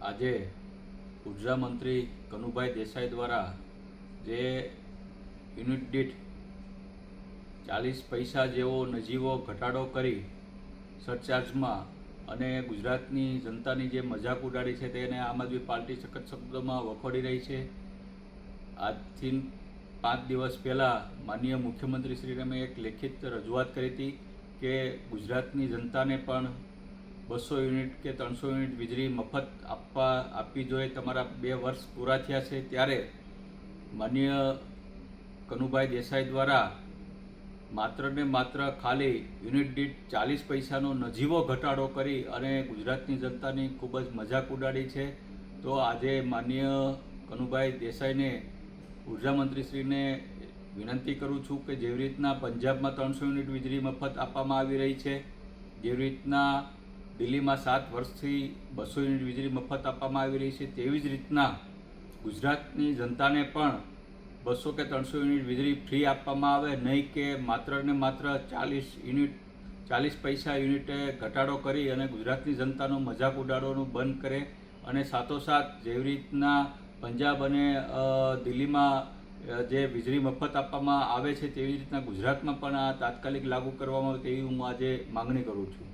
આજે ઉર્જા મંત્રી કનુભાઈ દેસાઈ દ્વારા જે યુનિટ દીઠ 40 પૈસા જેવો નજીવો ઘટાડો કરી સરચાર્જમાં અને ગુજરાતની જનતાની જે મજાક ઉડાડી છે તેને આમ આદમી પાર્ટી સખત શબ્દોમાં વખોડી રહી છે। આજથી 5 દિવસ પહેલાં માનનીય મુખ્યમંત્રીશ્રીને મેં એક લેખિત રજૂઆત કરી હતી કે ગુજરાતની જનતાને પણ 200 યુનિટ કે 300 યુનિટ વીજળી મફત આપવી જોઈએ। તમારા 2 વર્ષ પૂરા થયા છે ત્યારે માનનીય કનુભાઈ દેસાઈ દ્વારા માત્ર ને માત્ર ખાલી યુનિટ દીઠ 40 પૈસાનો નજીવો ઘટાડો કરી અને ગુજરાતની જનતાની ખૂબ જ મજાક ઉડાડી છે। તો આજે માનનીય કનુભાઈ દેસાઈને ઉર્જા મંત્રીશ્રીને વિનંતી કરું છું કે જેવી રીતના પંજાબમાં 300 યુનિટ વીજળી મફત આપવામાં આવી રહી છે, જેવી રીતના દિલ્હીમાં 7 વર્ષથી 200 યુનિટ વીજળી મફત આપવામાં આવી રહી છે, તેવી જ રીતના ગુજરાતની જનતાને પણ 200 કે 300 યુનિટ વીજળી ફ્રી આપવામાં આવે, નહીં કે માત્ર ને માત્ર 40 પૈસા યુનિટે ઘટાડો કરી અને ગુજરાતની જનતાનો મજાક ઉડાડવાનું બંધ કરે। અને સાથોસાથ જેવી રીતના પંજાબ અને દિલ્હીમાં જે વીજળી મફત આપવામાં આવે છે તેવી રીતના ગુજરાતમાં પણ આ તાત્કાલિક લાગુ કરવામાં આવે તેવી હું આજે માગણી કરું છું।